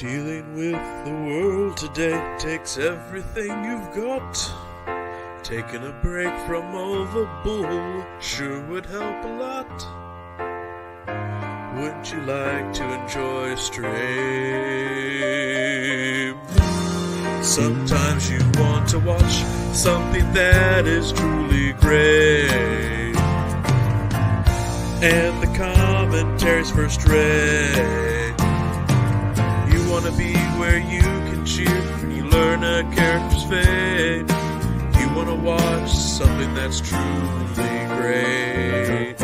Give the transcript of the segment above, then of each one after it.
Dealing with the world today takes everything you've got. Taking a break from all the bull sure would help a lot. Wouldn't you like to enjoy a stream? Sometimes you want to watch something that is truly great, and the commentary's first rate. You want to be where you can cheer and you learn a character's fate. You want to watch something that's truly great.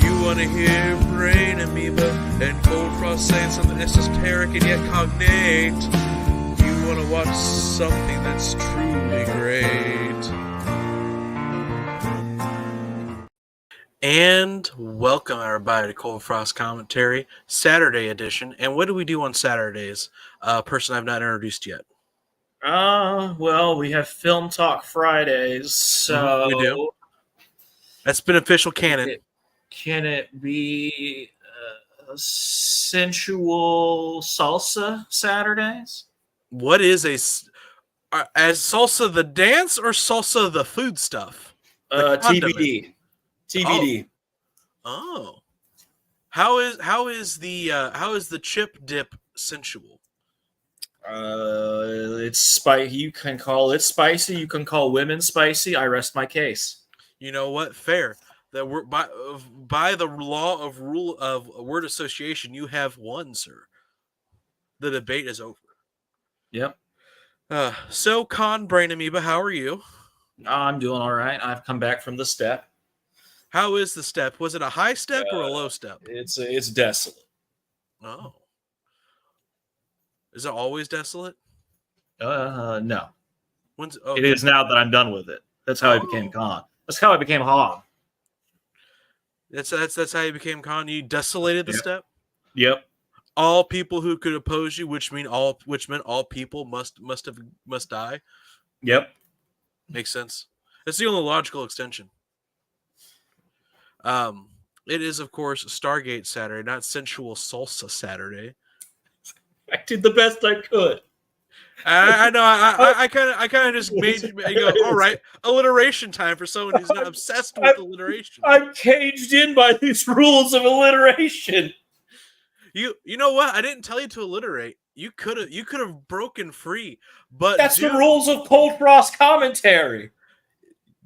You want to hear brain amoeba and Coldfrost saying something esoteric and yet cognate. You want to watch something that's truly great. And welcome everybody to Coldfrost Commentary, Saturday edition. And what do we do on Saturdays? A person I've not introduced yet. Well, we have Film Talk Fridays, so we do. That's been official canon. Can it be sensual salsa Saturdays? What is as salsa the dance or salsa the food stuff? TBD. TBD. Oh. How is the chip dip sensual? It's spicy. You can call it spicy. You can call women spicy. I rest my case. You know what? Fair. That we're by the law of rule of word association, you have won, sir. The debate is over. Yep. So Con Brain Amoeba, how are you? I'm doing all right. I've come back from the step. How is the step? Was it a high step or a low step? It's desolate. Oh. Is it always desolate? No. It is now that I'm done with it. That's how I became Con. That's how I became Hog. That's how you became Con. You desolated the step? Yep. All people who could oppose you, which meant all people must die. Yep. Makes sense. It's the only logical extension. It is of course Stargate Saturday, not sensual salsa Saturday. I did the best I could. I know. I kind of just made you go. All right, alliteration time for someone who's not obsessed with alliteration. I'm caged in by these rules of alliteration. You know what? I didn't tell you to alliterate. You could have broken free, but that's the rules of Coldfrost Commentary.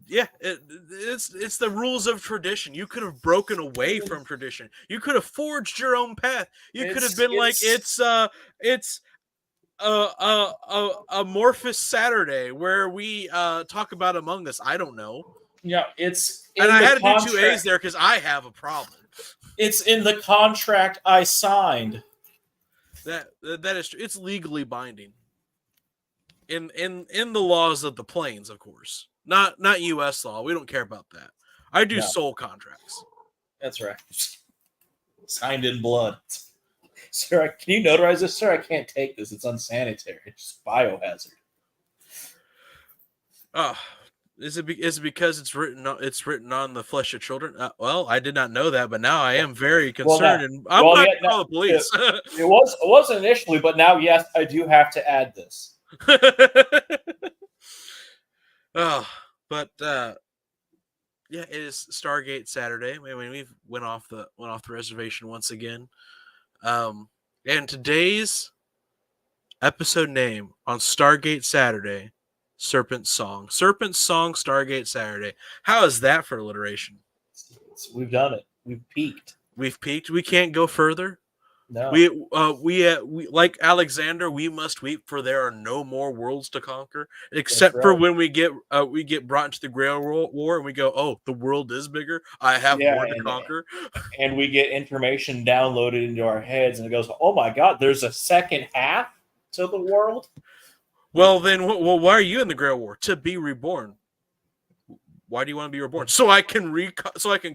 Yeah, it's the rules of tradition. You could have broken away from tradition. You could have forged your own path. You could have been like it's amorphous Saturday where we talk about Among Us. I don't know. Yeah, it's and I had to do 2 A's there because I have a problem. It's in the contract I signed. That is true. It's legally binding. In the laws of the planes, of course. Not U.S. law. We don't care about that. I do soul contracts. That's right. Signed in blood. Sir, can you notarize this? Sir, I can't take this. It's unsanitary. It's biohazard. Is it because it's written on the flesh of children? Well, I did not know that, but now I am very concerned, and I'm not going to call the police. It wasn't initially, but now, yes, I do have to add this. Yeah, it is Stargate Saturday. I mean, we went off the reservation once again. And today's episode name on Stargate Saturday, Serpent Song. Serpent Song, Stargate Saturday. How is that for alliteration? We've done it. We've peaked. We've peaked. We can't go further. No. We like Alexander. We must weep, for there are no more worlds to conquer, except for when we get brought into the Grail War, and we go, "Oh, the world is bigger. I have more to conquer." And we get information downloaded into our heads, and it goes, "Oh my God, there's a second half to the world." Well, then, why are you in the Grail War? To be reborn. Why do you want to be reborn? So I can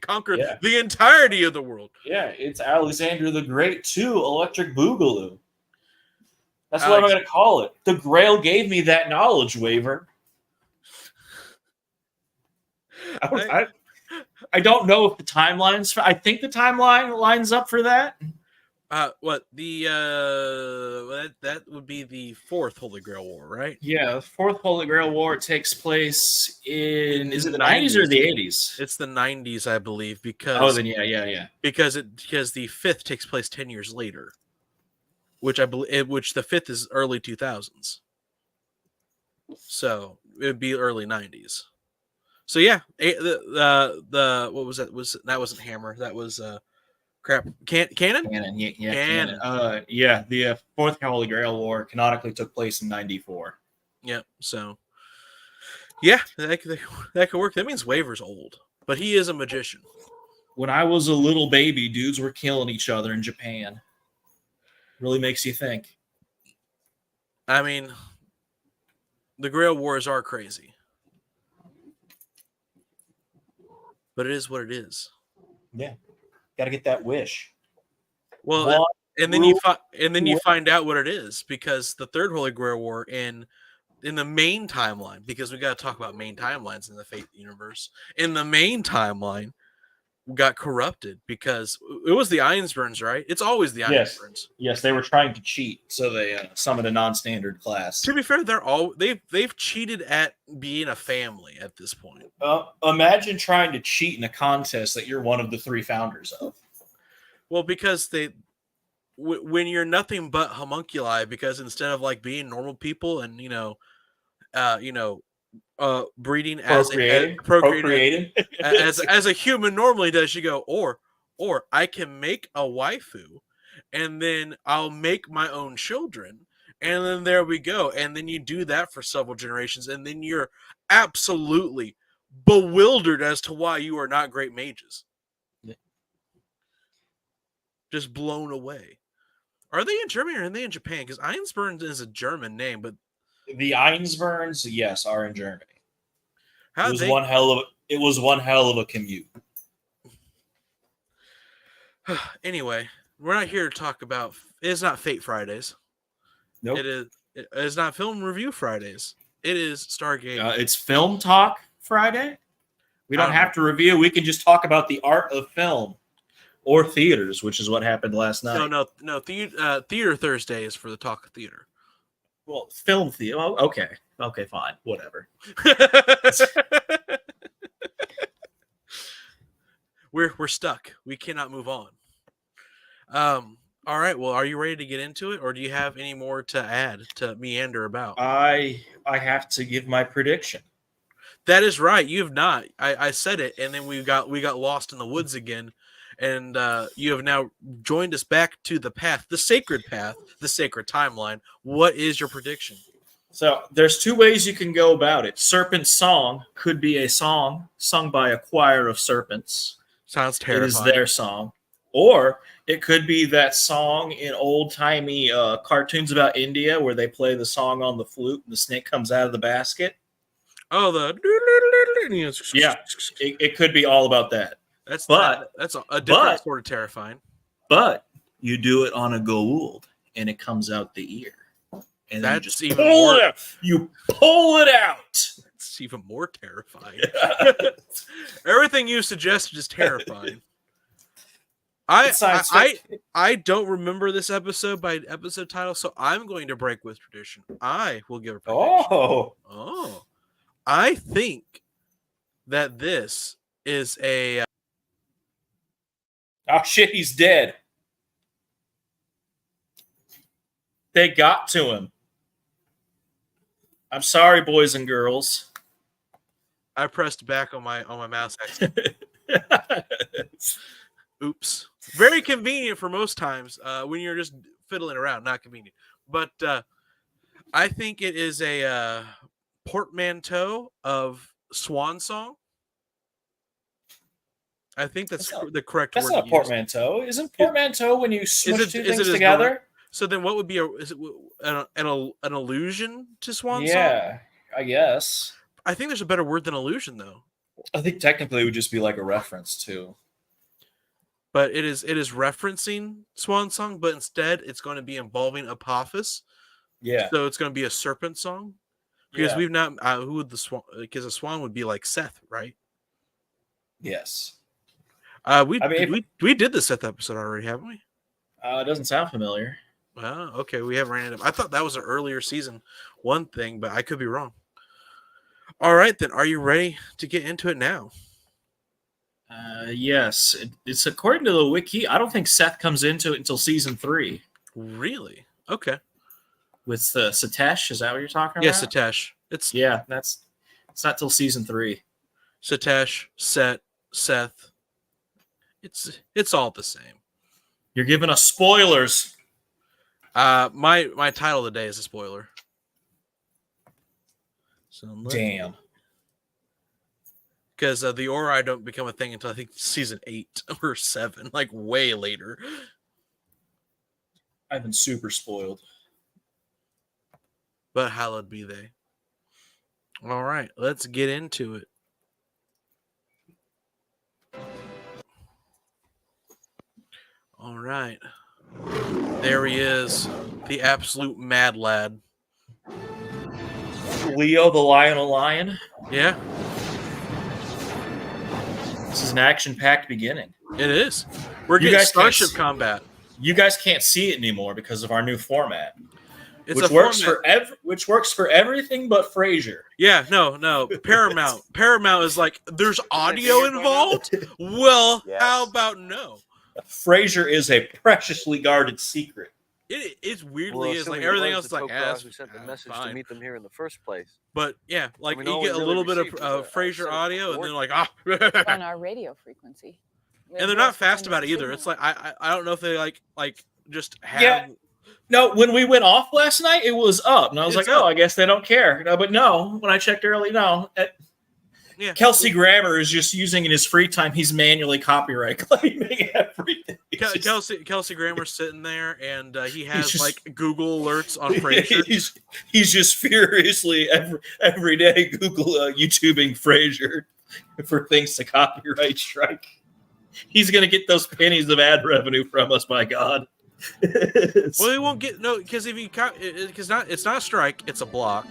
conquer the entirety of the world. Yeah, it's Alexander the Great 2, Electric Boogaloo. That's what I'm going to call it. The Grail gave me that knowledge, Waver. I don't know if the timelines. I think the timeline lines up for that. What the that would be the fourth Holy Grail War, right? Yeah, the Fourth Holy Grail War takes place in, is it the 90s or 90s. the 80s? It's the 90s, I believe, Oh, because then yeah. because the fifth takes place 10 years later, which I believe which the fifth is early 2000s. So it would be early 90s. So yeah, the what was that? That wasn't Hammer? That was crap. Cannon. Canon, yeah, Cannon. Canon. Yeah, the Fourth Holy Grail War canonically took place in '94. Yeah. So yeah, that could work. That means Waver's old, but he is a magician. When I was a little baby, dudes were killing each other in Japan. Really makes you think. I mean, the Grail Wars are crazy, but it is what it is. Yeah, got to get that wish. Well, and then you find out what it is, because the third Holy Grail War in the main timeline, because we got to talk about main timelines in the Fate universe. In the main timeline, got corrupted because it was the Ironsburns, right? It's always the Ironsburns. Yes, they were trying to cheat, so they summoned a non-standard class. To be fair, they've cheated at being a family at this point. Imagine trying to cheat in a contest that you're one of the three founders of. Well, because when you're nothing but homunculi, because instead of like being normal people and breeding procreating as a human normally does, you go or I can make a waifu, and then I'll make my own children, and then there we go, and then you do that for several generations, and then you're absolutely bewildered as to why you are not great mages. Just blown away. Are they in Germany or are they in Japan? Because Einsburn is a German name, but the Einsburns, yes, are in Germany. It was one hell of a commute. Anyway, we're not here to talk about. It's not Fate Fridays. Nope. It is not Film Review Fridays. It is Stargate. It's Film Talk Friday. We don't have to review. We can just talk about the art of film or theaters, which is what happened last night. No. Theater Thursday is for the talk of theater. Well, film theater. Oh, okay. Okay, fine. Whatever. We're stuck. We cannot move on. All right. Well, are you ready to get into it, or do you have any more to add, to meander about? I have to give my prediction. That is right. You have not. I said it, and then we got lost in the woods again, and you have now joined us back to the path, the sacred timeline. What is your prediction? So there's two ways you can go about it. Serpent's song could be a song sung by a choir of serpents. Sounds terrifying. It is their song. Or it could be that song in old-timey cartoons about India where they play the song on the flute and the snake comes out of the basket. Oh, yeah, it could be all about that. That's a different sort of terrifying. But you do it on a Goa'uld and it comes out the ear. And then that's you just pull it out. You pull it out. It's even more terrifying. Everything you suggested is terrifying. I don't remember this episode by episode title, so I'm going to break with tradition. I will give a prediction. Oh. I think that this is a... Oh, shit, he's dead. They got to him. I'm sorry, boys and girls. I pressed back on my mouse. Oops. Very convenient for most times when you're just fiddling around. Not convenient. But I think it is a portmanteau of swan song. I think that's the correct word. That's not portmanteau. Isn't portmanteau when you smush two things together? So then what would be is it an allusion to swan song? Yeah, I guess. I think there's a better word than illusion, though. I think technically it would just be like a reference to. But it is referencing swan song, but instead it's going to be involving Apophis. Yeah. So it's going to be a serpent song. Because we've not who would the swan, because a swan would be like Seth, right? Yes. We did the Seth episode already, haven't we? It doesn't sound familiar. Oh, okay. We have random. I thought that was an earlier season 1 thing, but I could be wrong. All right, then. Are you ready to get into it now? Yes. It's according to the wiki. I don't think Seth comes into it until season 3. Really? Okay. With Satesh, is that what you're talking Yeah, about? Satesh. It's not till season 3. Satesh, Seth. It's all the same. You're giving us spoilers. My title of the day is a spoiler. So Damn. Because the Ori don't become a thing until I think season 8 or 7, like way later. I've been super spoiled. But hallowed be they. All right, let's get into it. All right. There he is, the absolute mad lad. Leo the Lion. Yeah, This is an action-packed beginning. it is. We're You getting guys can't starship combat. You guys can't see it anymore because of our new format, It's which a works format. which works for everything but Frasier. Yeah, no. Paramount is like, there's audio involved? Well, Yes. how about no? Frasier is a preciously guarded secret. It's weirdly Well, is like assuming it everything was else is the like, Coldfrost yeah, who sent the that's message to fine. meet them here in the first place. But yeah, like mean, you all get we a really little bit received of was a Frasier set of audio, and then coordinates. like on our radio frequency. and they're not fast about it either. It's like I don't know if they like just have. Yeah. No, when we went off last night, it was up, and I was It's like, up. "Oh, I guess they don't care." No, but no, when I checked early, no. Yeah. Kelsey Grammer is just using in his free time. He's manually copyright claiming everything. Kelsey Grammer's sitting there, and he has just- like Google alerts on Frasier. he's just furiously every day Google YouTubing Frasier for things to copyright strike. He's gonna get those pennies of ad revenue from us, by God. Well, he won't get because if it's not a strike, it's a block.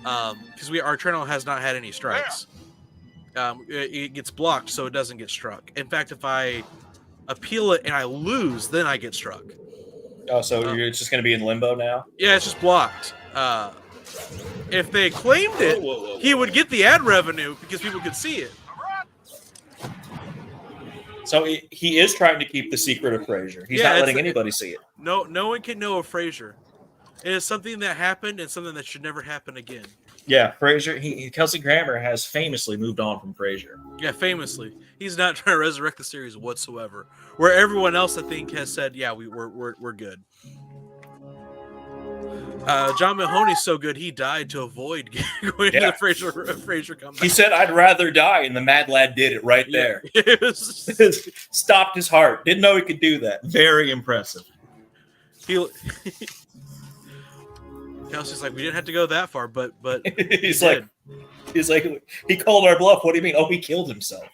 Because our channel has not had any strikes. It gets blocked, so it doesn't get struck. In fact, if I appeal it and I lose, then I get struck. Oh, so it's just gonna be in limbo now? Yeah, it's just blocked. If they claimed it, Whoa. he would get the ad revenue because people could see it. So he is trying to keep the secret of Frasier. He's not letting anybody see it. No one can know of Frasier. It is something that happened and something that should never happen again. Yeah, Frasier. Kelsey Grammer has famously moved on from Frasier. Yeah, famously, he's not trying to resurrect the series whatsoever. Where everyone else, I think, has said, "Yeah, we're good." John Mahoney's so good he died to avoid going to the Frasier comeback. He said, "I'd rather die," and the Mad Lad did it right there. It was, Stopped his heart. Didn't know he could do that. Very impressive. Kelsey's like, we didn't have to go that far, but he's like, he called our bluff. What do you mean? Oh, he killed himself.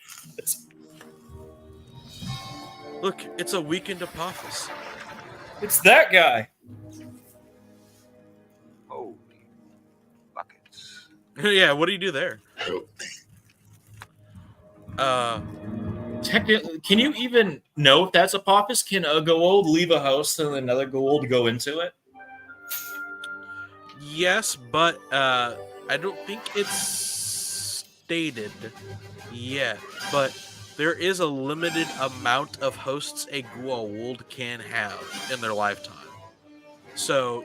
Look, it's a weakened Apophis. It's that guy. Holy buckets. Yeah, what do you do there? Technically, can you even know if that's Apophis? Can a Goa'uld leave a host and another Goa'uld go into it? Yes, but I don't think it's stated yet. But there is a limited amount of hosts a Goa'uld can have in their lifetime. So,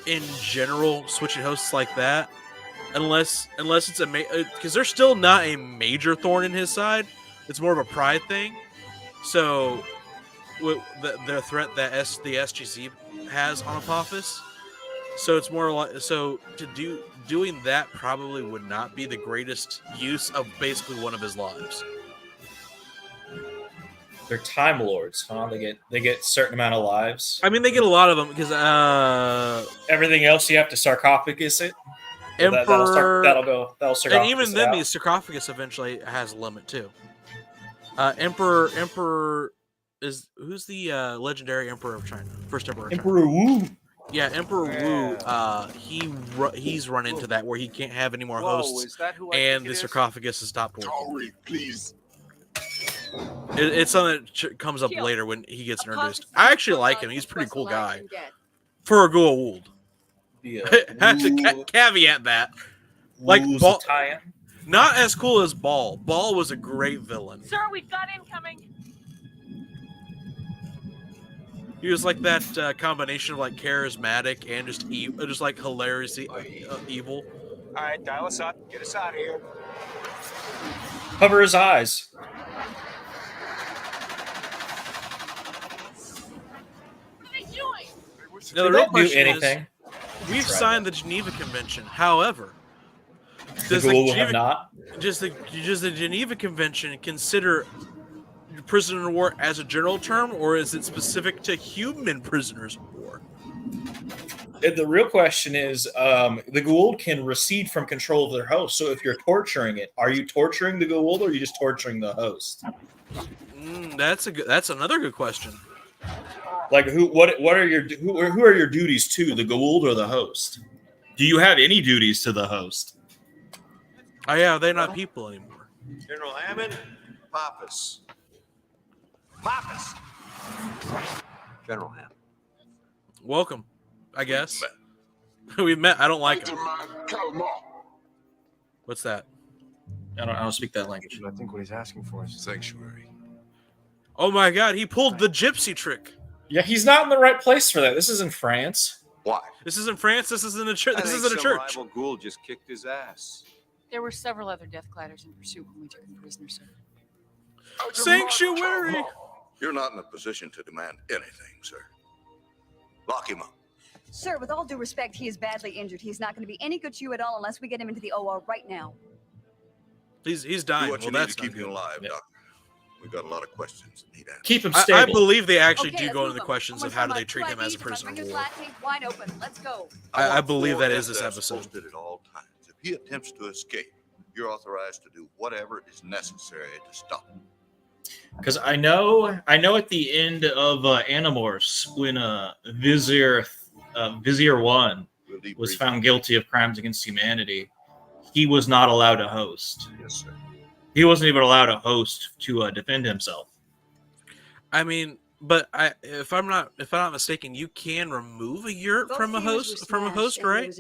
in general, switching hosts like that, unless it's because there's still not a major thorn in his side. It's more of a pride thing. So, with the threat that the SGC has on Apophis. So it's more like doing that probably would not be the greatest use of basically one of his lives. They're Time Lords, huh? They get a certain amount of lives. I mean, they get a lot of them because Everything else you have to sarcophagus it. Emperor That'll sarcophagus. and even then, out. the sarcophagus eventually has a limit too. Emperor is who's the legendary emperor of China? First emperor. Of China. Emperor Wu. Yeah, Emperor Wu. He's run into that where he can't have any more hosts, Is that who I and think the it is? sarcophagus is stopped working. Sorry, please. It's something that comes up later when he gets introduced. I actually like him. He's a pretty cool guy for a Goa'uld. Caveat that. Like Ball, not as cool as Ball. Ball was a great villain. Sir, we've got incoming. He was like that combination of like charismatic and just like hilariously evil. All right, dial us up. Get us out of here. Cover his eyes. What are they doing? Now, the real question is, we've signed the Geneva Convention. However, does the Geneva Convention consider prisoner of war as a general term, or is it specific to human prisoners of war? The real question is, the Goa'uld can recede from control of their host. So if you're torturing it, are you torturing the Goa'uld, or are you just torturing the host? That's another good question. Like who are your duties to the Goa'uld or the host? Do you have any duties to the host? Oh yeah, they're not people anymore. General Hammond, Pappas. Pappas. General Hammond. Welcome, I guess. We met. I don't like him. What's that? I don't speak that language. I think what he's asking for is sanctuary. Oh my God, he pulled the gypsy trick. Yeah, he's not in the right place for that. This isn't France. Why? This isn't France. This isn't a church. This isn't a church. Rival Ghoul just kicked his ass. There were several other death gliders in pursuit when we took him prisoner, sir. Sanctuary. You're not in a position to demand anything, sir. Lock him up. Sir, with all due respect, he is badly injured. He's not going to be any good to you at all unless we get him into the OR right now. He's dying. Do what you Well, need that's to keep not you good. alive, Yeah. Doctor. We've got a lot of questions that need answers. Keep him stable. I believe they actually Okay, do let's go move into the him. questions of how do they treat him as a prisoner of war. Wide open. Let's go. I want believe four that is this SS episode. posted at all times. If he attempts to escape, you're authorized to do whatever is necessary to stop him. Because I know at the end of Animorphs, when Vizier 1 We'll debrief. was found guilty of crimes against humanity, he was not allowed to host. Yes, sir. He wasn't even allowed to host to defend himself. I mean, but if I'm not mistaken, you can remove a yurt from a host, right?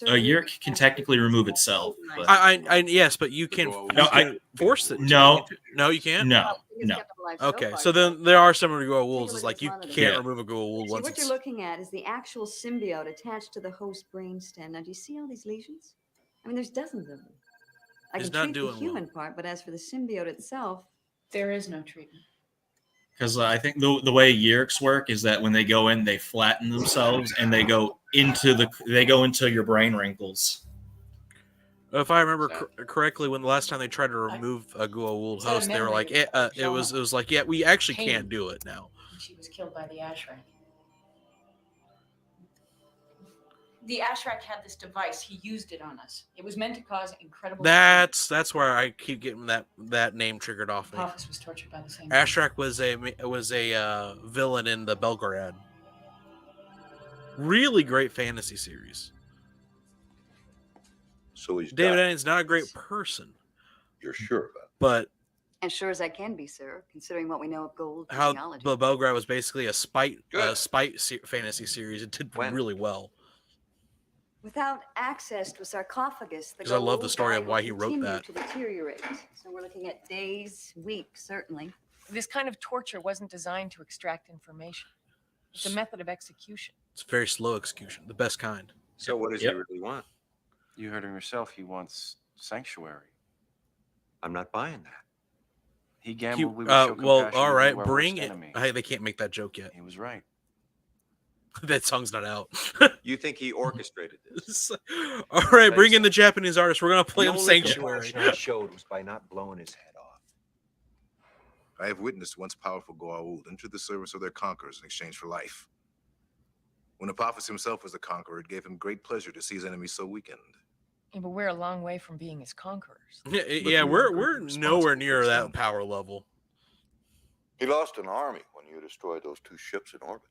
A yurt can technically remove itself. But Yes, but you can. No, force it. No. No, you can't. No. Okay, so then there are some Goa'ulds. It's like you can't remove a Goa'uld See, once what it's. you're looking at is the actual symbiote attached to the host brainstem. Now, do you see all these lesions? I mean, there's dozens of them. I He's can not treat the doing human part, but as for the symbiote itself, There is no treatment. Because I think the way Yerks work is that when they go in, they flatten themselves and they go into your brain wrinkles. If I remember correctly, when the last time they tried to remove a Goa'uld host, they were like, it was like, yeah, we actually can't do it now. She was killed by the Ashrak. The Ashrak had this device. He used it on us. It was meant to cause incredible. That's where I keep getting that name triggered off me. Apophis was tortured by the same. Ashrak was a villain in the Belgorod. Really great fantasy series. So he's David died. Anning's not a great person, You're sure about it? but as sure as I can be, sir, considering what we know of gold how physiology. the Belgrade was basically a spite Good. fantasy series. It did When? really well. Without access to a sarcophagus, the 'Cause I love the gold story of guide why will he wrote continue that. to deteriorate. So we're looking at days, weeks, certainly. This kind of torture wasn't designed to extract information. It's a method of execution. It's very slow execution, the best kind. So what does Yep. he really want? You heard him yourself. He wants sanctuary. I'm not buying that. He He- gambled. We would show well, compassion all to right, our bring worst it. enemy. Hey, they can't make that joke yet. He was right. That song's not out. You think he orchestrated this? All right, bring in the Japanese artist. We're gonna play The him only Sanctuary. compassion I showed was by not blowing his head off. I have witnessed once powerful Goa'uld enter the service of their conquerors in exchange for life. When Apophis himself was the conqueror, it gave him great pleasure to see his enemies so weakened. Yeah, but we're a long way from being his conquerors. Yeah, we we're were nowhere responsible near for his that downfall. power level. He lost an army when you destroyed those 2 ships in orbit.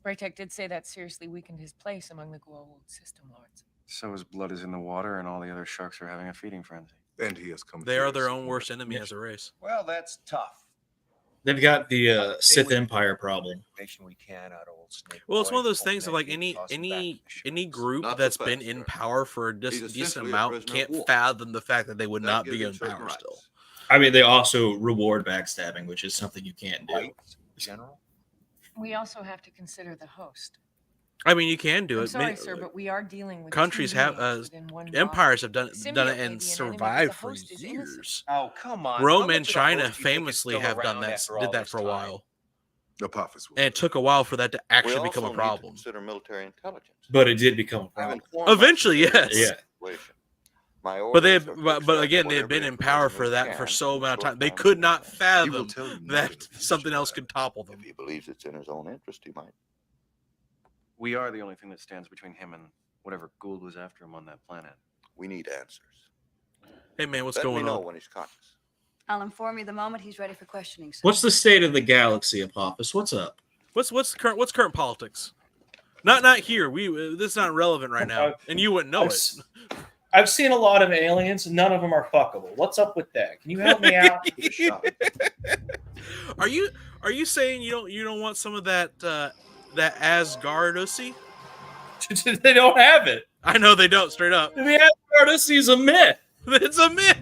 Braytek did say that seriously weakened his place among the Goa'uld system lords. So his blood is in the water, and all the other sharks are having a feeding frenzy. And he has come. They are their own worst enemy as a race. Well, that's tough. They've got the Sith Empire problem. We can out of old Snake Well, it's Boy, one of those open things of that like gate, toss him back to the any ships. group Not that's so been fast, in sir. power for a He's decent essentially a amount prisoner of can't war. fathom the fact that they would That not gives be him in certain power rights. still. I mean, they also reward backstabbing, which is something you can't do. Rights, General? We also have to consider the host. I mean, you can do I'm it. sorry, sir, but we are dealing with countries two have beings within one body. empires have done Symbiote it may and be an enemy, but survived the for host is innocent. years. Oh, come on. Rome How much and of the China host do you think is famously still have done around that. after Did all that this for a time? while, Apophis will. and it took a while for that to actually We become a also need to problem. consider military intelligence. But it did become a I've problem. informed Eventually, my superiors yes. of the situation. My But they, orders are to but extract again, they had been whatever in power for information that we for can so in a amount of short time. They time could not frame. He will fathom tell you nothing that of his something else tribe. could topple them. If he believes it's in his own interest, he might. We are the only thing that stands between him and whatever Gould was after him on that planet. We need answers. Hey man, what's Let me going know on? when he's conscious. I'll inform you the moment he's ready for questioning, sir. What's the state of the galaxy, Apophis? What's up? What's current politics? Not here. This is not relevant right now, and you wouldn't know it. I've seen a lot of aliens, and none of them are fuckable. What's up with that? Can you help me out? Are you saying you don't want some of that that Asgardussy? They don't have it. I know they don't. Straight up, The Asgardussy is a myth. it's a myth.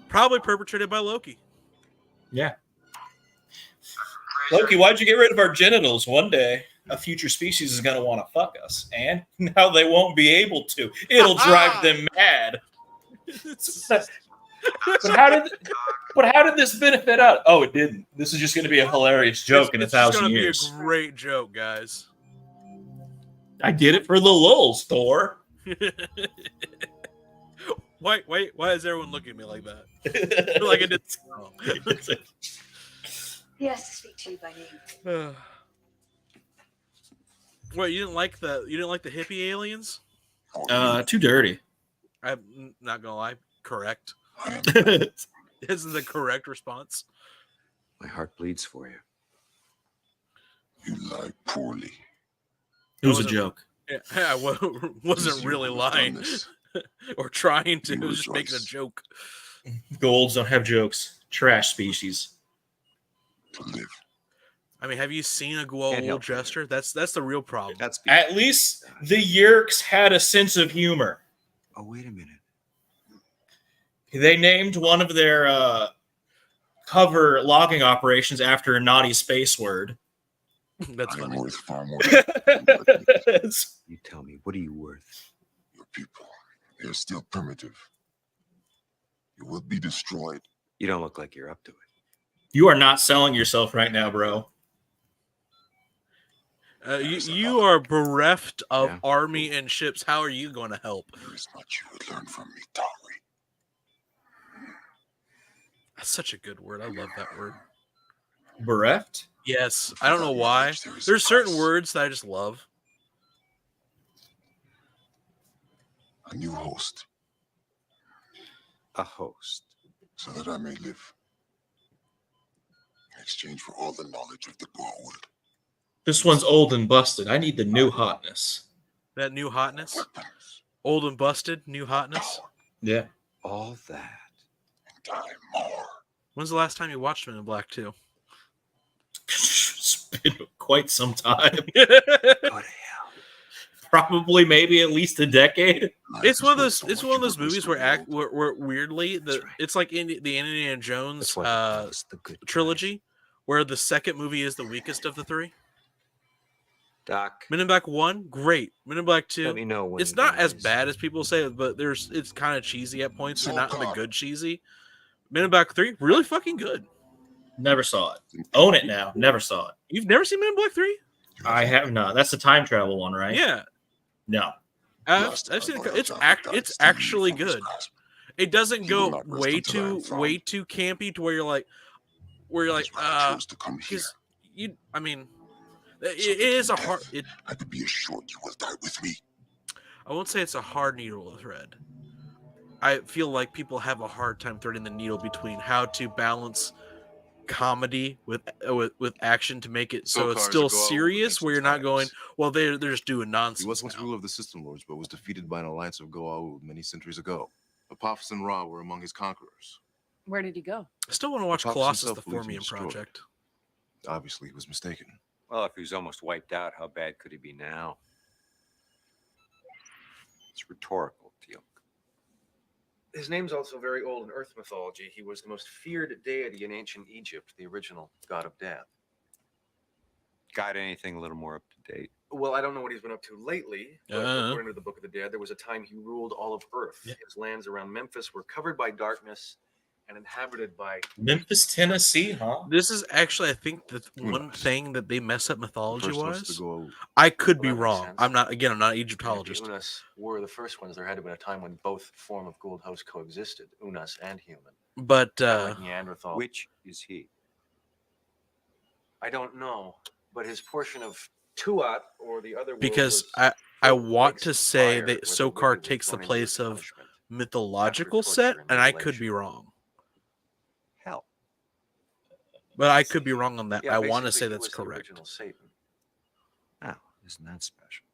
Probably perpetrated by Loki. Yeah. Loki, why'd you get rid of our genitals? One day, a future species is going to want to fuck us, and now they won't be able to. It'll drive them mad. But how did this benefit us? Oh, it didn't. This is just going to be a hilarious joke in 1,000 years. It's going to be a great joke, guys. I did it for the lulz, Thor. Why is everyone looking at me like that? Like I did. He has to speak to you by name. What, you didn't like the hippie aliens? Too dirty. I'm not gonna lie. Correct. Isn't the correct response? My heart bleeds for you. You lie poorly. It was a joke. Yeah, I wasn't really lying or trying to. I was just making a joke. Golds don't have jokes. Trash species. To live. I mean, have you seen a Goa'uld jester? That's the real problem. That's At least the Yerks had a sense of humor. Oh, wait a minute. They named one of their cover logging operations after a naughty space word. That's I funny. am worth far more. You tell me, what are you worth? Your people, they are still primitive. You will be destroyed. You don't look like you're up to it. You are not selling yourself right now, bro. You are bereft of army and ships. How are you going to help? There is much you would learn from me, Tauri. That's such a good word. I love that word. Bereft? Yes. I don't know why. There's certain words that I just love. A new host, A host. so that I may live. In exchange for all the knowledge of the Goa'uld. This one's old and busted. I need the new hotness. That new hotness. Weapons, Old and busted. New hotness. Yeah. All that. and time more. When's the last time you watched Men in Black 2? It's been quite some time. Go to hell. Probably, maybe at least a decade. It's one of those. It's one of those movies where weirdly it's like in the Indiana Jones That's the good trilogy, where the second movie is the weakest of the three. Doc, Men in Black 1, great. Men in Black 2, let me know when it's he not as dies. bad as people say, but it's kind of cheesy at points, but not in the good cheesy. Men in Black 3, really fucking good. Never saw it. Own it now. Never saw it. You've never seen Men in Black 3? I have not. That's the time travel one, right? Yeah. No. I've seen it. It's actually good. It doesn't go way too campy to where you're like because you. I mean, it is a hard. I could be assured you will die with me. I won't say it's a hard needle to thread. I feel like people have a hard time threading the needle between how to balance comedy with action to make it so it's Sokar is still a Goa'uld serious, against where the you're not going, times. well, they're just doing He nonsense was once now. ruler of the System Lords, but was defeated by an alliance of Goa'uld many centuries ago. Apophis and Ra were among his conquerors. Where did he go? I still want to watch Apophis Colossus himself the believes he Formian destroyed. Project. Obviously, he was mistaken. Well, if he was almost wiped out, how bad could he be now? It's rhetorical, Teal. His name's also very old in Earth mythology. He was the most feared deity in ancient Egypt, the original god of death. Got anything a little more up to date? Well, I don't know what he's been up to lately, but according to the Book of the Dead, there was a time he ruled all of Earth. Yeah. His lands around Memphis were covered by darkness and inhabited by... Memphis, Tennessee, huh? This is actually, I think, the one Nice. thing that they mess up The first host of mythology-wise. the Goa'uld. I could be Well, that makes wrong. sense. I'm not an And if Egyptologist. the Unas were the first ones, there had to have been a time when both form of Goa'uld hosts coexisted, Unas and human. But Like Neanderthal. Which is he? I don't know, but his portion of Tuat or the other world because was I filled with want lakes to of say fire that where the Sokar wicked were takes the thrown into place of punishment. mythological torture set, and and I could mutilation. be wrong. Hell. But I could be wrong on that. Yeah, I want to basically, say he that's was the correct. original Satan. Oh, isn't that special?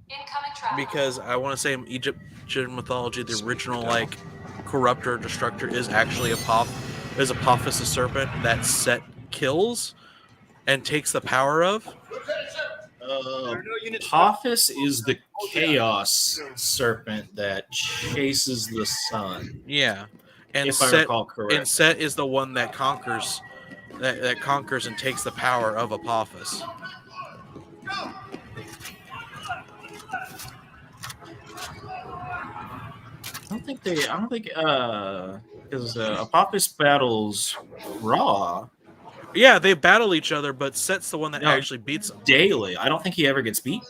Incoming traffic. Because I want to say in Egyptian mythology, the original like corruptor or destructor is actually Apophis the serpent that Set kills and takes the power of. Apophis is the chaos serpent that chases the sun. Yeah, and If I Set recall correctly. and Set is the one that conquers that conquers and takes the power of Apophis. I don't think because Apophis battles Ra Yeah, they battle each other, but Set's the one that No. actually beats them. daily. I don't think he ever gets beat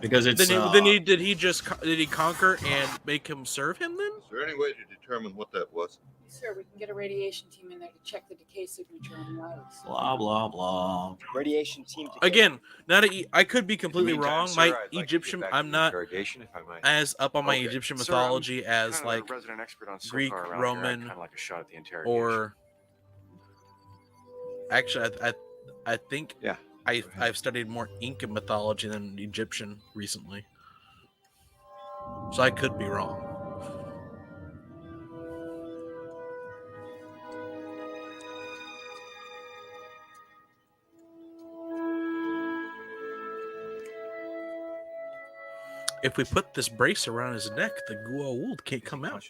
because it's Then did he conquer and make him serve him then? Is there any way to determine what that was? Sir, we can get a radiation team in there to check the decay signature on the iris. blah blah blah. Radiation team. Again, I could be completely Meantime, wrong. sir, My I'd like to get Egyptian, back to I'm the not interrogation, if I might. as up on my Okay. Egyptian Sir, I'm mythology as kind of like a resident expert on Sokar Greek, around here. I'd Roman, kind of like a shot at the interrogation. or actually, I think Yeah. I've studied more Inca mythology than Egyptian recently, so I could be wrong. If we put this brace around his neck, the Goa'uld can't come out.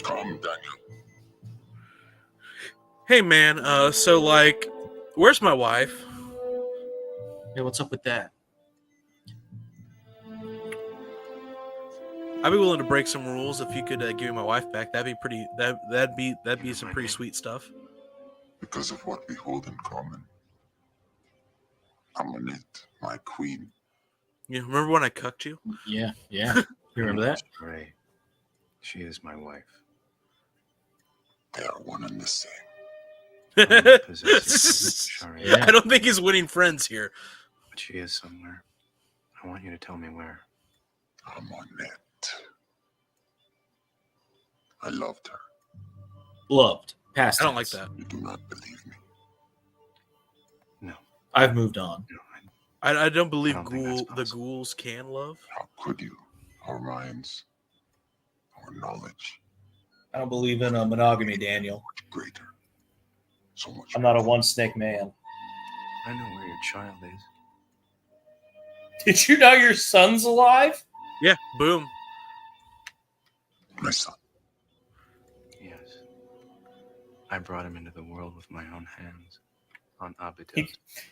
Calm, Daniel. Hey man, so like, where's my wife? Hey, what's up with that? I'd be willing to break some rules if you could give me my wife back. That'd be pretty. That'd be some pretty sweet stuff. Because of what we hold in common. Amonit, my queen. You remember when I cucked you? Yeah. You remember that? Ray, she is my wife. They are one and the same. Shari, Yeah. I don't think he's winning friends here. but she is somewhere. I want you to tell me where. Amonit. I loved her. Loved. Past I don't like tense. that. You do not believe me. No, I've moved on. no, I don't believe I don't think that's the possible. ghouls can love. How could you? Our minds, our knowledge, I don't believe in monogamy, Daniel. much greater. So much. I'm not a one snake man. I know where your child is. Did you know your son's alive? Yeah, boom. My son. Yes. I brought him into the world with my own hands. On Abidos.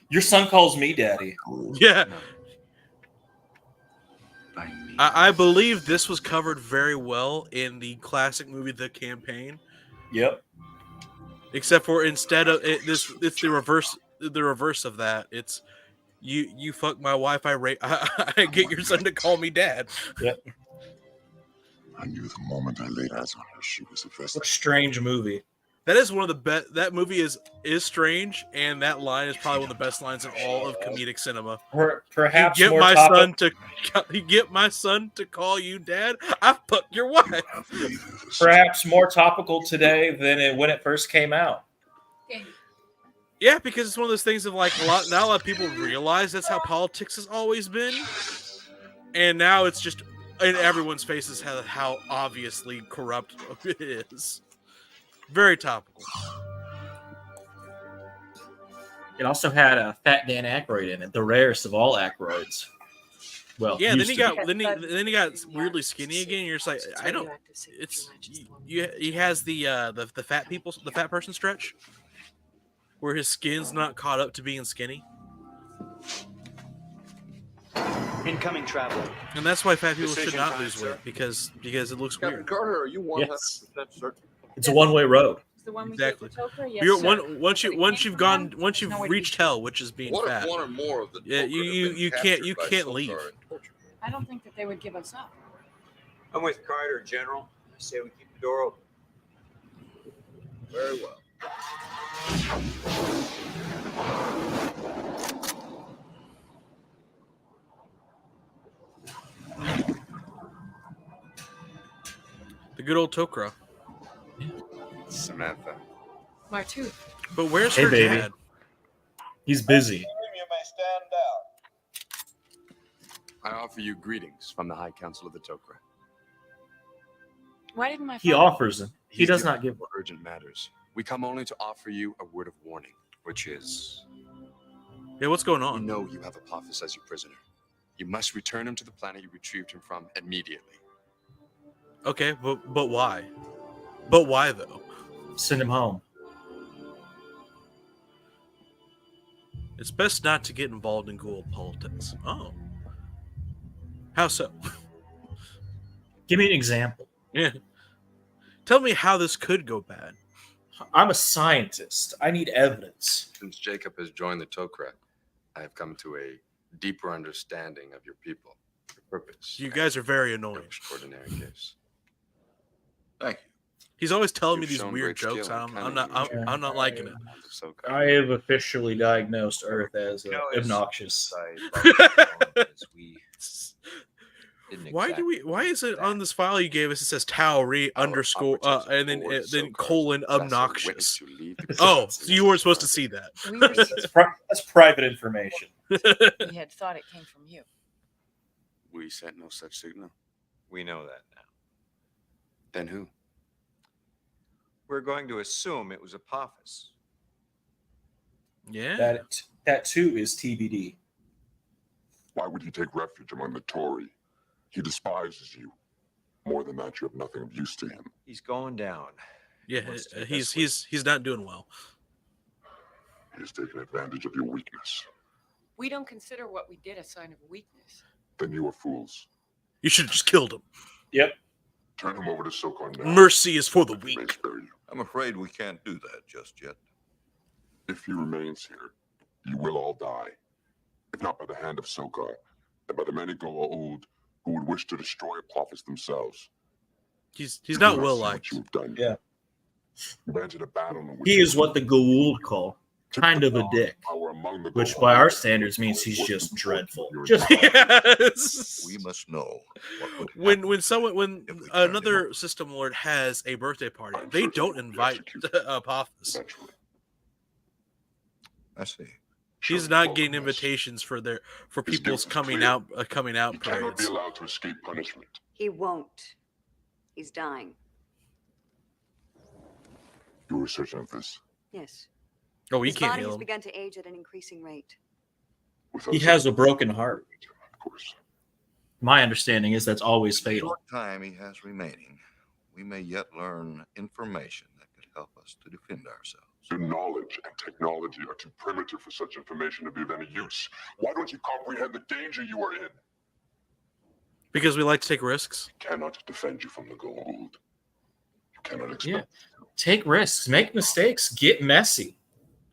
Your son calls me daddy. Yeah, No. By me. I believe this was covered very well in the classic movie The Campaign. Yep. Except for instead of it's the reverse of that. It's you fuck my wife. I get your son to call me dad. I knew the moment I laid eyes on her, she was a vessel. What a strange movie. That is one of the best. That movie is strange, and that line is probably one of the best lines in all of comedic cinema. Perhaps you get more my topical. son to you get my son to call you dad. I fucked your wife. Perhaps more topical today than when it first came out. Yeah, because it's one of those things of like not a lot of people realize that's how politics has always been, and now it's just in everyone's faces how obviously corrupt it is. Very topical. It also had Fat Dan Aykroyd in it, the rarest of all Aykroyds. Well, Yeah, then used he to got be. then he got weirdly skinny again. You're just like, I don't. It's he has the fat person stretch, where his skin's not caught up to being skinny. Incoming traveler. And that's why fat people should Decision not time, lose sir. weight because it looks Captain weird. Carter, are you 100% Yes. certain? It's a one-way road. The one we Exactly. did with Tokra? Yes, You're, sir. once But it you've came gone from once them, you've no way to reached be hell, which is being What fat. if one or more of the Yeah, Tok'ra you have been can't captured by leave. Sokar and tortured? I don't think that they would give us up. I'm with Carter, General. I say we keep the door open. Very well. The good old Tok'ra. Samantha. Martu. But where's Hey, her baby. dad? He's busy. You may stand down. I offer you greetings from the High Council of the Tok'ra. Why didn't my He father... offers them. He does not give. For urgent matters. We come only to offer you a word of warning, which is, Yeah, what's going you on? know you have Apophis as your prisoner. You must return him to the planet you retrieved him from immediately. Okay, but why? But why though? Send him home. It's best not to get involved in ghoul politics. Oh. How so? Give me an example. Yeah. Tell me how this could go bad. I'm a scientist. I need evidence. Since Jacob has joined the Tok'ra, I have come to a deeper understanding of your people, your purpose. You guys are very your annoying. extraordinary gifts. Thank you. He's always telling me You've these shown weird great jokes. skill and I'm cunning. not liking it. Sokar. I have officially diagnosed Earth as No, it's- obnoxious. Why is it on this file you gave us? It says Tauri underscore and then colon obnoxious. Oh, so you weren't supposed to see that. We were... That's private information. we had thought it came from you. We sent no such signal. We know that now. Then who? We're going to assume it was Apophis. Yeah. That too is TBD. Why would he take refuge among the Tory? He despises you. More than that, you have nothing of use to him. He's going down. Yeah, He wants to take us with he's not doing well. He has taken advantage of your weakness. We don't consider what we did a sign of weakness. Then you are fools. You should have just killed him. Yep. Turn him over to Sokar now. Mercy is for the He may weak. spare you. I'm afraid we can't do that just yet. If he remains here, you will all die. If not by the hand of Sokar, then by the many Goa'uld who would wish to destroy Apophis themselves. He's You not do well see liked. what you've done. Yeah. You've entered a battle in which He is what the Goa'uld call kind of a dick, power among the which Goa'uld by our standards means he's just dreadful. Just Yes. We must know what would When if we turned him another over. system lord has a birthday party, I'm they sure don't someone will be invite executed. Apophis. eventually. I see. He's Show not him getting welcomeness. invitations for His people's guilt is coming clear. out He cannot be parades. allowed to escape punishment. He won't. He's dying. You were certain of this. Yes. Oh, he His can't body heal has him. begun to age at an increasing rate. Without he has a Sokar, broken heart. Of course. My understanding is that's always In the fatal. short time he has remaining, we may yet learn information that could help us to defend ourselves. Your knowledge and technology are too primitive for such information to be of any use. Why don't you comprehend the danger you are in? Because we like to take risks. He cannot defend you from the Goa'uld. You cannot expect. Yeah. Take risks, make mistakes, get messy.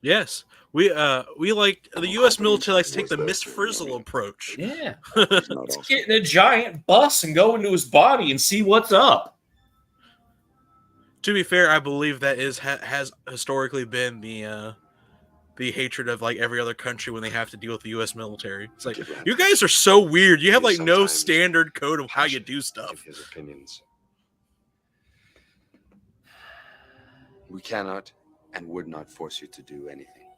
Yes. We like the US military likes to take the Miss Frizzle approach. Yeah. He's not Let's also- get in a giant bus and go into his body and see what's up. To be fair, I believe that has historically been the hatred of like every other country when they have to deal with the U.S. military. It's like, you guys are so weird. You have like no standard code of how you do stuff. His opinions. We cannot and would not force you to do anything.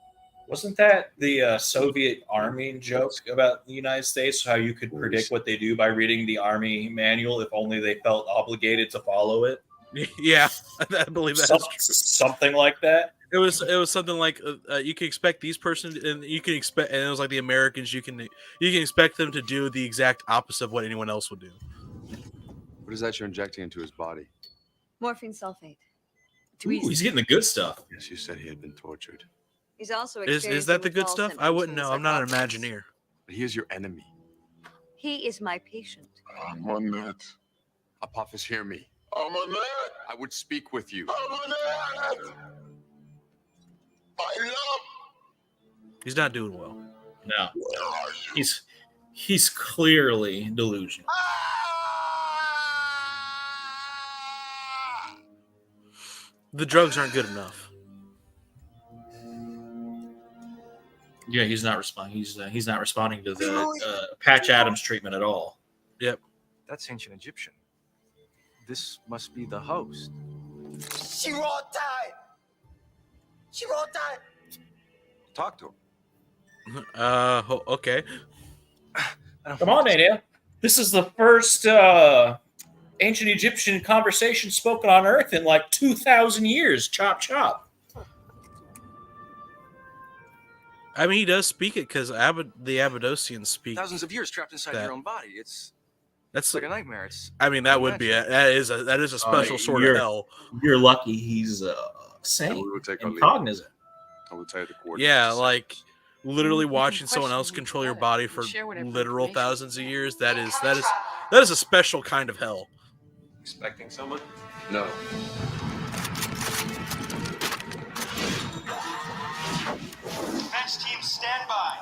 Wasn't that the Soviet Army joke about the United States? How you could predict what they do by reading the Army manual if only they felt obligated to follow it? Yeah, I believe that's true. Something like that. It was something like you can expect these persons, and you can expect, and it was like the Americans. You can expect them to do the exact opposite of what anyone else would do. What is that you're injecting into his body? Morphine sulfate. Ooh, he's getting the good stuff. Yes, you said he had been tortured. He's also is that the good stuff? I wouldn't know. I'm not an Imagineer. But he is your enemy. He is my patient. I'm on that. Apophis, hear me. I'm on that. I would speak with you. I'm on that. My love. He's not doing well. No, he's clearly delusional. The drugs aren't good enough. Yeah, he's not responding. He's not responding to the Patch Adams treatment at all. Yep. That's ancient Egyptian. This must be the host. She won't die. She won't die. Talk to him. Okay. Come on, Nadia. This is the first ancient Egyptian conversation spoken on Earth in like 2,000 years. Chop, chop. I mean, he does speak it because the Abydosians speak. Thousands of years trapped inside your own body. That's like a nightmare. I mean, that would be that is a special sort of hell. You're lucky he's sane and cognizant. I will tell you the coordinates. Yeah, like literally watching someone else control your body for literal thousands of years. That is a special kind of hell. Expecting someone? No. Match team, stand by.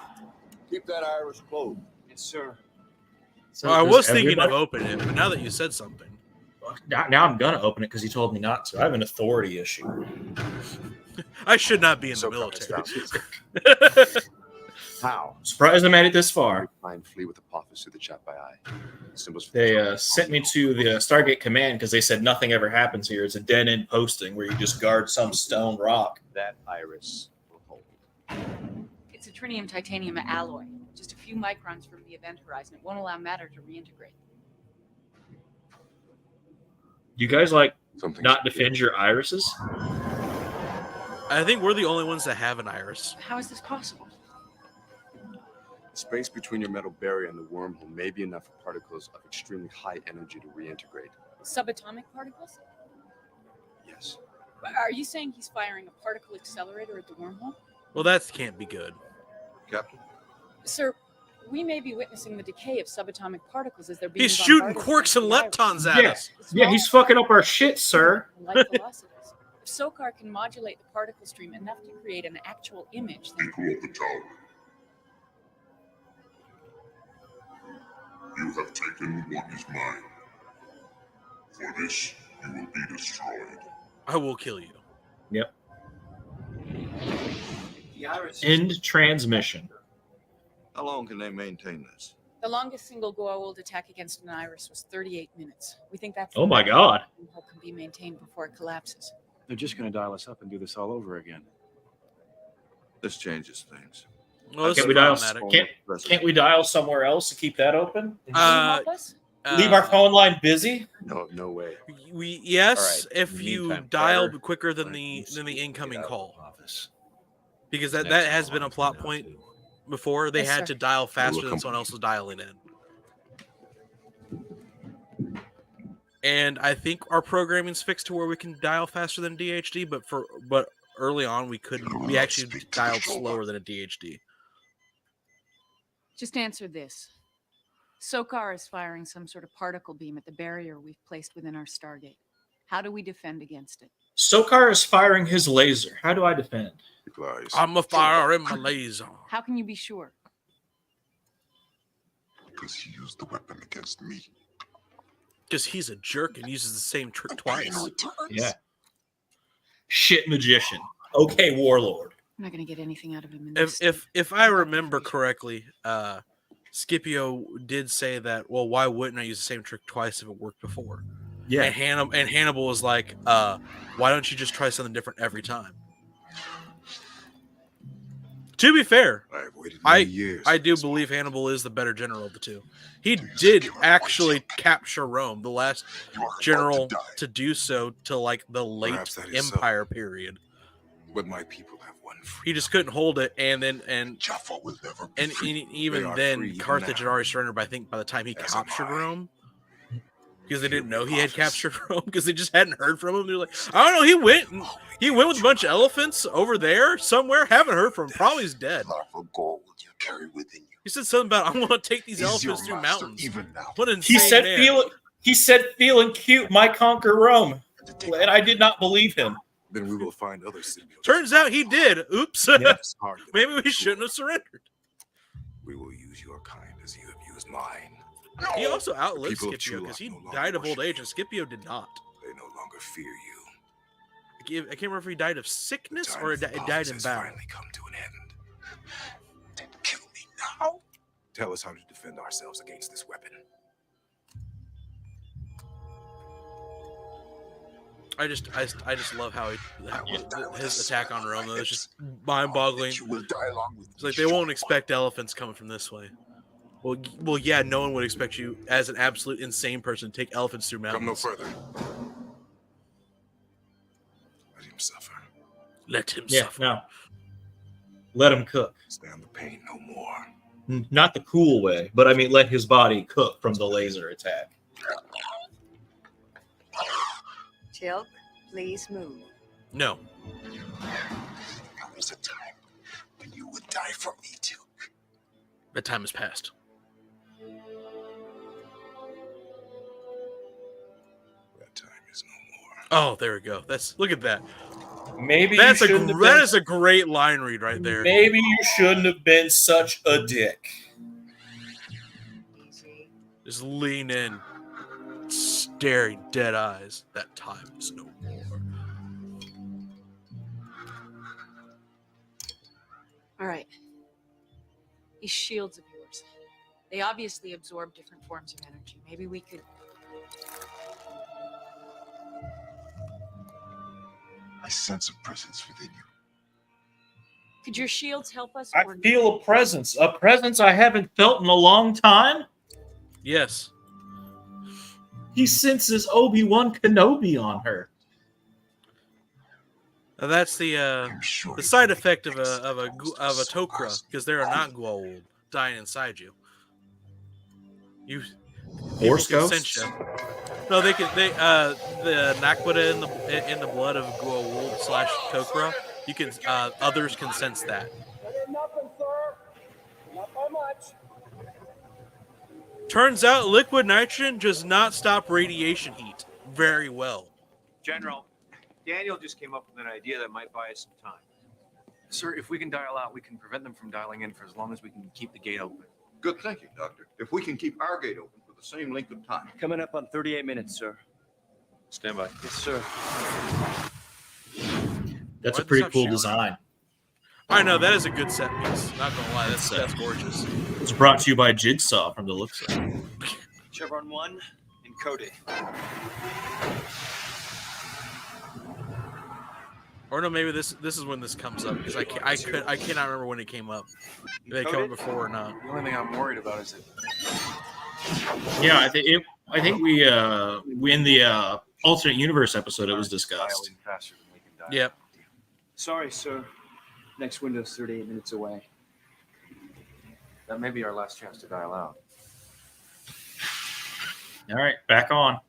Keep that iris closed. Yes, sir. So I was thinking of opening it, but now that you said something. Now I'm going to open it because he told me not to. I have an authority issue. I should not be in the military. How? Surprised I made it this far. Find flee with Apophis through the chat by eye. They sent me to the Stargate command because they said nothing ever happens here. It's a dead-end posting where you just guard some stone rock. That iris will hold. It's a trinium titanium alloy. Just a few microns from the event horizon. It won't allow matter to reintegrate. You guys not defend your irises? I think we're the only ones that have an iris. How is this possible? The space between your metal barrier and the wormhole may be enough for particles of extremely high energy to reintegrate. Subatomic particles? Yes. Are you saying he's firing a particle accelerator at the wormhole? Well, that can't be good. Captain? Sir, we may be witnessing the decay of subatomic particles as they're being He's shooting quarks and leptons at us. Yeah, he's fucking up our shit, sir. Light velocities. If SOCAR can modulate the particle stream enough to create an actual image, then... People of the tower. You have taken what is mine. For this, you will be destroyed. I will kill you. Yep. The iris. End transmission. How long can they maintain this? The longest single Goa'uld attack against an iris was 38 minutes. We think that's... Oh my god. ...can be maintained before it collapses. They're just going to dial us up and do this all over again. This changes things. Well, can't we dial somewhere else to keep that open? Help us? Leave our phone line busy? No way. Yes, right. if you dial quicker than the incoming call. Because that has been a plot point before. They had to dial faster than someone else was dialing in. And I think our programming's fixed to where we can dial faster than DHD, but early on we couldn't. We actually dialed slower than a DHD. Just answer this. SOCAR is firing some sort of particle beam at the barrier we've placed within our Stargate. How do we defend against it? SOCAR is firing his laser. How do I defend? I'm a firing my laser. How can you be sure? Because he used the weapon against me. Because he's a jerk and uses the same trick twice. Yeah. shit magician. Okay, warlord. I'm not going to get anything out of him in this. If I remember correctly, Scipio did say that. Well, why wouldn't I use the same trick twice if it worked before? Yeah. And Hannibal was like, why don't you just try something different every time? To be fair, I do believe Hannibal is the better general of the two. He did actually capture Rome, the last general to do so till like the late Empire period. But my people have one free. He just couldn't hold it, and Jaffa will never be free. even then, Carthage had already surrendered. I think by the time he captured Rome, because they didn't know he had captured Rome, because they just hadn't heard from him. They're like, I don't know. He went with a bunch of elephants over there somewhere. Haven't heard from him. Probably he's dead. He said something about I want to take these elephants through mountains. What an insane man. He said feeling cute might conquer Rome, and I did not believe him. Then we will find other symbiotes. Turns out he did. Oops. Yes, Maybe we shouldn't have surrendered. We will use your kind as you have used mine. He also outlived People of Scipio Chula because he no longer died of old worship age, and Scipio did not. They no longer fear you. I can't remember if he died of sickness The or time it for died office in has battle. finally come to an end. Then kill me now. Tell us how to defend ourselves against this weapon. I just love how his attack on Rome though. It's just mind-boggling. It's like they won't expect elephants coming from this way. Well, yeah, no one would expect you as an absolute insane person to take elephants through mountains. Come no further. Let him suffer. Let him suffer. No. Let him cook. Stand the pain no more. Not the cool way, but I mean, let his body cook from the laser attack. Tilk, please move. No. There was a time when you would die for me, Tilk. That time has passed. That time is no more. Oh, there we go. Look at that. Maybe that is a great line read right there. Maybe you shouldn't have been such a dick. Easy. Just lean in, staring dead eyes. That time is no more. All right. These shields of yours, they obviously absorb different forms of energy. Maybe we could... I sense a presence within you. Could your shields help us? I feel a presence I haven't felt in a long time. Yes. He senses Obi-Wan Kenobi on her. Now that's the side effect of a Tok'ra, because there are not Goa'uld dying inside you. Force people can ghosts? sense you. No, they can. The Naquita in the blood of Goa'uld / Tok'ra. You can. Others can sense that. Nothing, sir. Not by much. Turns out liquid nitrogen does not stop radiation heat very well. General, Daniel just came up with an idea that might buy us some time. Sir, if we can dial out, we can prevent them from dialing in for as long as we can keep the gate open. Good thinking, Doctor. If we can keep our gate open for the same length of time. Coming up on 38 minutes, sir. Stand by. Yes, sir. That's a pretty cool design. I know, that is a good set piece. Not gonna lie, that's gorgeous. It's brought to you by Jigsaw from the looks of it. Chevron 1, encoded. Or no, maybe this is when this comes up, because I cannot remember when it came up. If they come up before or not. The only thing I'm worried about is that... Yeah, I think we in the alternate universe episode it was discussed. Faster than we can dial. Yep. Sorry, sir. Next window's 38 minutes away. That may be our last chance to dial out. All right, back on.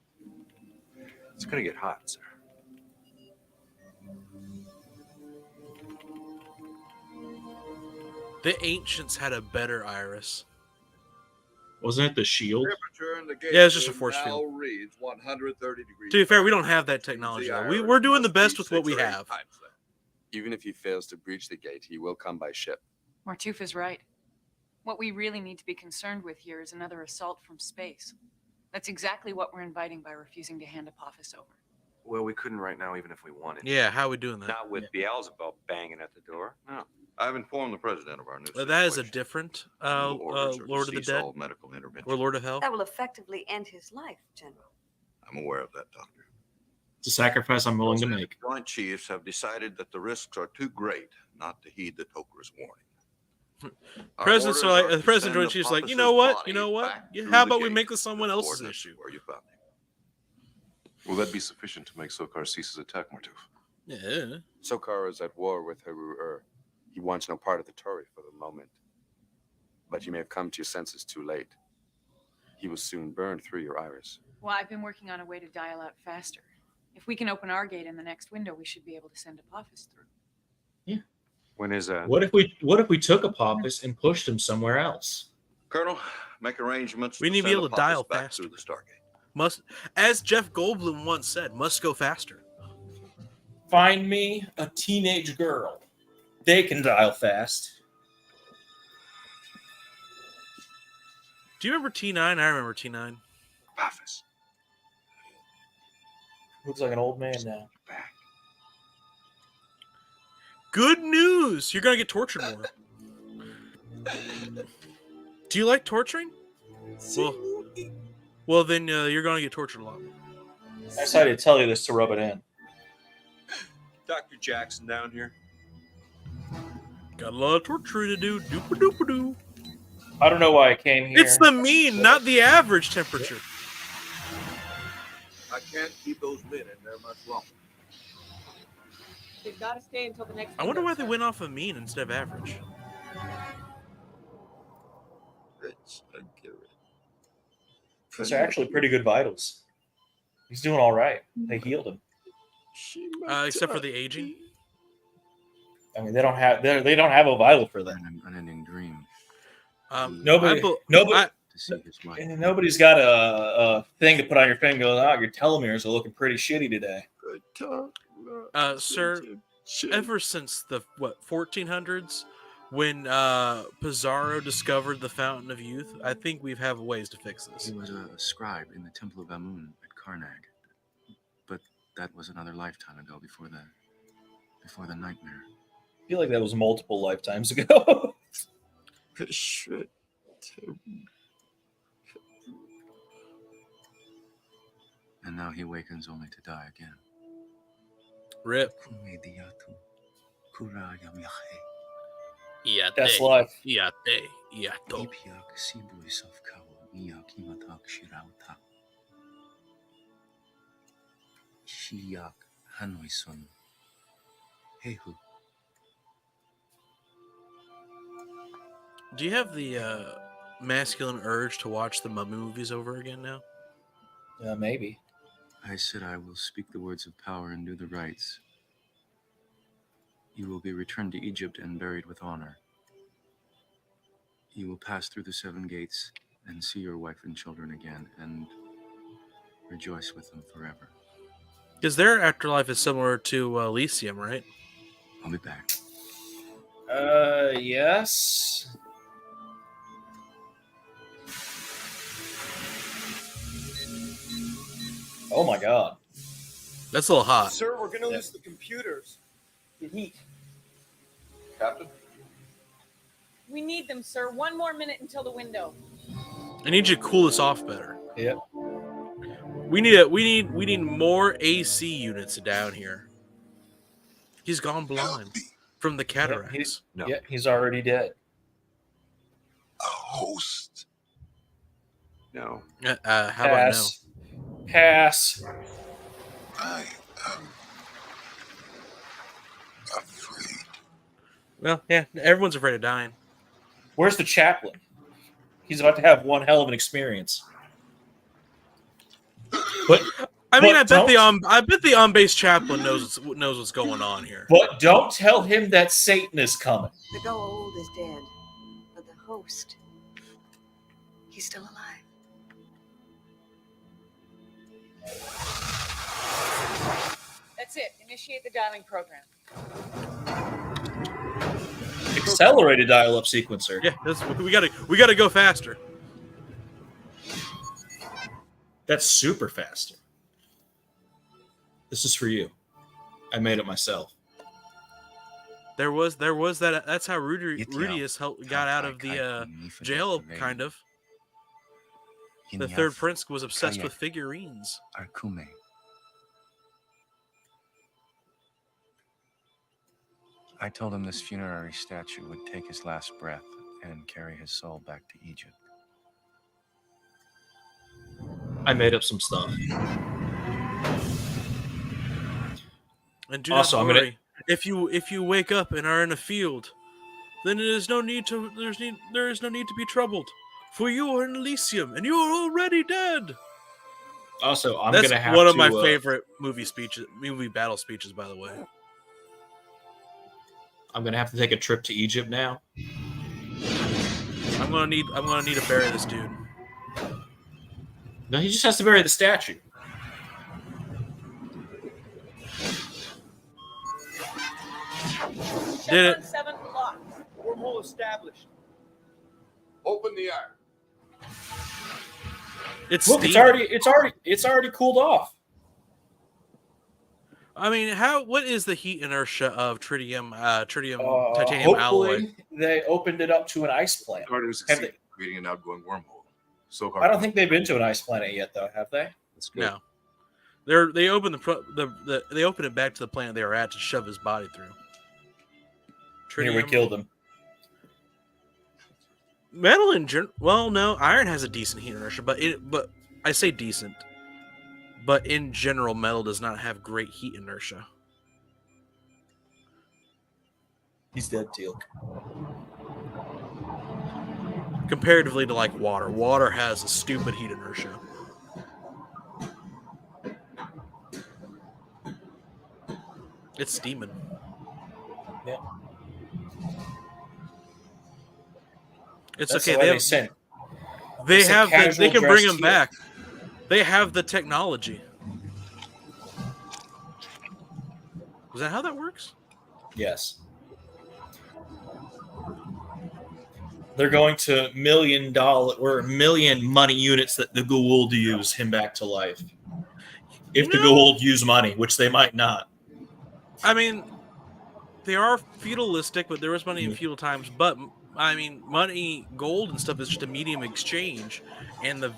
It's gonna get hot, sir. The ancients had a better iris. Wasn't it the shield? Yeah, it's just a force field. Reads 130 degrees. To be fair, we don't have that technology. Though. We're doing the best with what we have. Even if he fails to breach the gate, he will come by ship. Martuf is right. What we really need to be concerned with here is another assault from space. That's exactly what we're inviting by refusing to hand Apophis over. Well, we couldn't right now, even if we wanted. Yeah, how are we doing that? Not with Beelzebub banging at the door. No. I've informed the president of our new That is a situation. different New orders are to Lord of the cease Dead all medical intervention. or Lord of Hell. That will effectively end his life, General. I'm aware of that, Doctor. It's a sacrifice I'm willing to make. Joint Chiefs have decided that the risks are too great not to heed the Toker's warning. Our President's orders are like, to the president send Joint the Chief's like, officer's you know what? body You know what? back Yeah, through how the about we gate make this someone to the else's coordinates issue? Where you found him. Will that be sufficient to make Sokar cease his attack, Martuf? Yeah. Sokar is at war with Heru-Ur. He wants no part of the Tory for the moment. But you may have come to your senses too late. He will soon burn through your iris. Well, I've been working on a way to dial out faster. If we can open our gate in the next window, we should be able to send Apophis through. When is that? What if we took Apophis and pushed him somewhere else? Colonel, make arrangements. We need to be send able to Apophis dial back faster. through the Stargate. Must, as Jeff Goldblum once said, must go faster. Find me a teenage girl. They can dial fast. Do you remember T9? I remember T9. Apophis. Looks like an old man now. Back. Good news! You're gonna get tortured more. Do you like torturing? Well, then you're gonna get tortured a lot. I decided to tell you this to rub it in. Dr. Jackson down here. Got a lot of torture to do. Doop-a-doop-a-doo. I don't know why I came here. It's the mean, not the average temperature. I can't keep those men in there much longer. They've got to stay until the next. I wonder why they went off of mean instead of average. Those are actually pretty good vitals. He's doing all right. They healed him. Except for the aging. I mean, they don't have a vital for that. An unending dream. Nobody's got a thing to put on your finger. Oh, your telomeres are looking pretty shitty today. Sir, ever since the 1400s, when Pizarro discovered the Fountain of Youth, I think we have ways to fix this. He was a scribe in the Temple of Amun at Karnak, but that was another lifetime ago before the nightmare. I feel like that was multiple lifetimes ago. And now he awakens only to die again. Rip. That's life. Do you have the masculine urge to watch the Mummy movies over again now? Maybe. I said I will speak the words of power and do the rites. You will be returned to Egypt and buried with honor. You will pass through the 7 gates and see your wife and children again and rejoice with them forever. Because their afterlife is similar to Elysium, right? I'll be back. Yes. Oh my god. That's a little hot. Sir, we're gonna lose the computers. The heat. Captain? We need them, sir. 1 more minute until the window. I need you to cool this off better. Yep. We need more AC units down here. He's gone blind from the cataracts. He's already dead. A host. No. How about no? Pass. I am afraid. Well, yeah, everyone's afraid of dying. Where's the chaplain? He's about to have one hell of an experience. But I mean, I bet the on-base chaplain knows what's going on here. But don't tell him that Satan is coming. The Go-Old is dead, but the host, he's still alive. That's it. Initiate the dialing program. Accelerated dial-up sequencer. Yeah, we gotta go faster. That's super fast. This is for you. I made it myself. There was that. That's how Rudius got out of the jail, kind of. The third prince was obsessed with figurines. I told him this funerary statue would take his last breath and carry his soul back to Egypt. I made up some stuff. And do not worry. If you wake up and are in a field, then there is no need to be troubled, for you are in Elysium and you are already dead. Also, That's one of my favorite movie battle speeches, by the way. I'm gonna have to take a trip to Egypt now. I'm gonna need to bury this dude. No, he just has to bury the statue. Did it? 7 blocks. Wormhole established. Open the ark. Look, it's already cooled off. I mean, what is the heat inertia of titanium alloy? They opened it up to an ice planet. Creating an outgoing wormhole. I don't think they've been to an ice planet yet, though, have they? That's good. No. They opened they opened it back to the planet they were at to shove his body through. Here we killed him. Metal in general, well, no, iron has a decent heat inertia, but I say decent. But in general, metal does not have great heat inertia. He's dead, Teal. Comparatively to like water. Water has a stupid heat inertia. It's steaming. Yeah. It's That's okay. They can bring him back. They have the technology. Is that how that works? Yes. They're going to $1 million or $1 million money units that the Goa'uld use him back to life. If the Goa'uld use money, which they might not. I mean, they are feudalistic, but there was money in feudal times. But I mean, money, gold, and stuff is just a medium of exchange, and the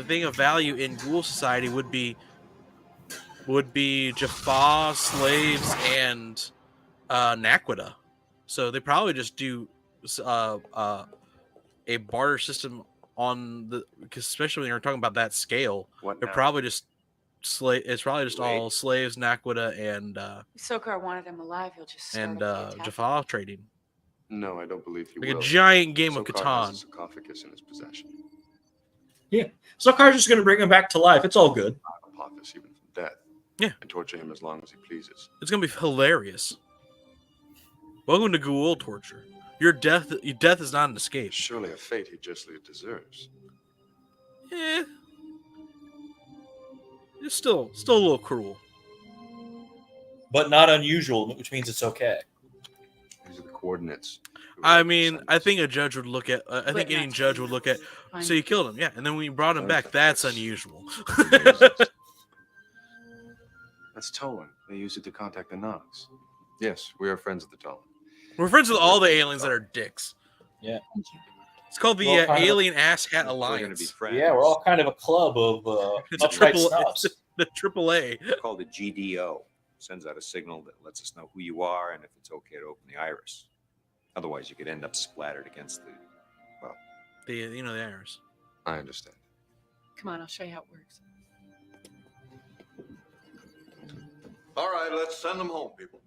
thing of value in Ghoul society would be Jaffa, slaves, and Naquita. So they probably just do a barter system because especially when you're talking about that scale, they're probably just it's probably just all slaves, Naquita, and Sokar wanted him alive. He'll just start Jaffa trading. No, I don't believe he will. Like a giant game of Sokar Catan. has a sarcophagus in his possession. Yeah. Sokar's just going to bring him back to life. It's all good. Apophis, even from death. Yeah. And torture him as long as he pleases. It's going to be hilarious. Welcome to Ghoul torture. Your death is not an escape. Surely a fate he justly deserves. Yeah. It's still a little cruel. But not unusual, which means it's okay. These are the coordinates. I mean, I think a judge would look at. I think any judge would look at. So you killed him, yeah, and then when you brought him back, that's unusual. That's Tolan. They used it to contact the Nogs. Yes, we are friends of the Tolan. We're friends with all the aliens that are dicks. Yeah. It's called the Alien Ass Hat Alliance. Yeah, we're all kind of a club of upright snobs. The AAA. It's called the GDO. Sends out a signal that lets us know who you are and if it's okay to open the iris. Otherwise, you could end up splattered against the iris. I understand. Come on, I'll show you how it works. All right, let's send them home, people.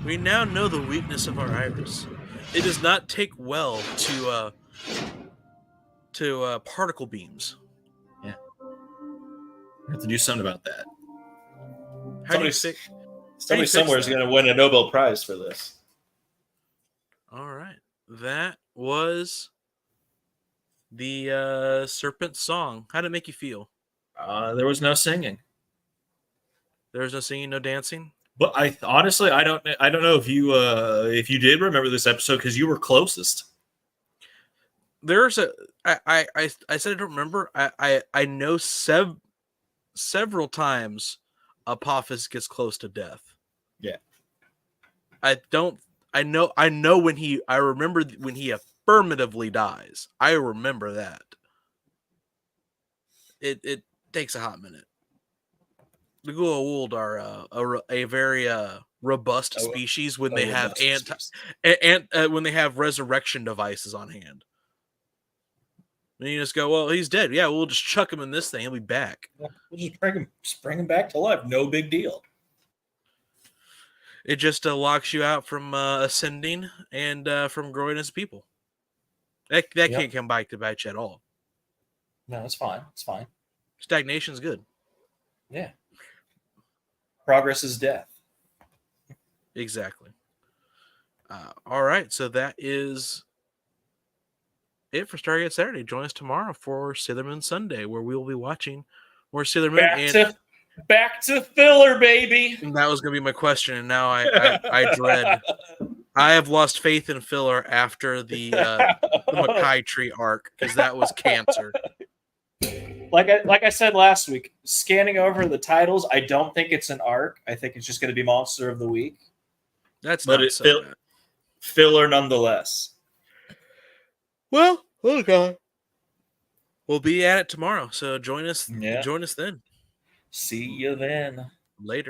We now know the weakness of our iris. It does not take well to particle beams. Yeah. We have to do something about that. Somebody somewhere is going to win a Nobel Prize for this. All right. That was the Serpent song. How did it make you feel? There was no singing. There was no singing, no dancing? But I honestly, I don't know if you did remember this episode because you were closest. there's a I said I don't remember. I know several times Apophis gets close to death. Yeah. I know I remember when he affirmatively dies. I remember that. It takes a hot minute. The Goa'uld are a very robust species when they have when they have resurrection devices on hand. And you just go, well, he's dead. Yeah, we'll just chuck him in this thing. He'll be back. We'll just bring him back to life. No big deal. It just locks you out from ascending and from growing as people. That can't come back to bite you at all. No, it's fine. It's fine. Stagnation's good. Yeah. Progress is death. Exactly. All right, so that is it for Stargate Saturday. Join us tomorrow for Sailor Moon Sunday, where we will be watching more Sailor Moon. Back to filler, baby. And that was going to be my question, and now I dread. I have lost faith in filler after the Makai Tree arc, because that was cancer. Like I said last week, scanning over the titles, I don't think it's an arc. I think it's just going to be Monster of the Week. That's but not so bad. Filler nonetheless. Well, okay. We'll be at it tomorrow, so join us. Yeah. Join us then. See you then. Later.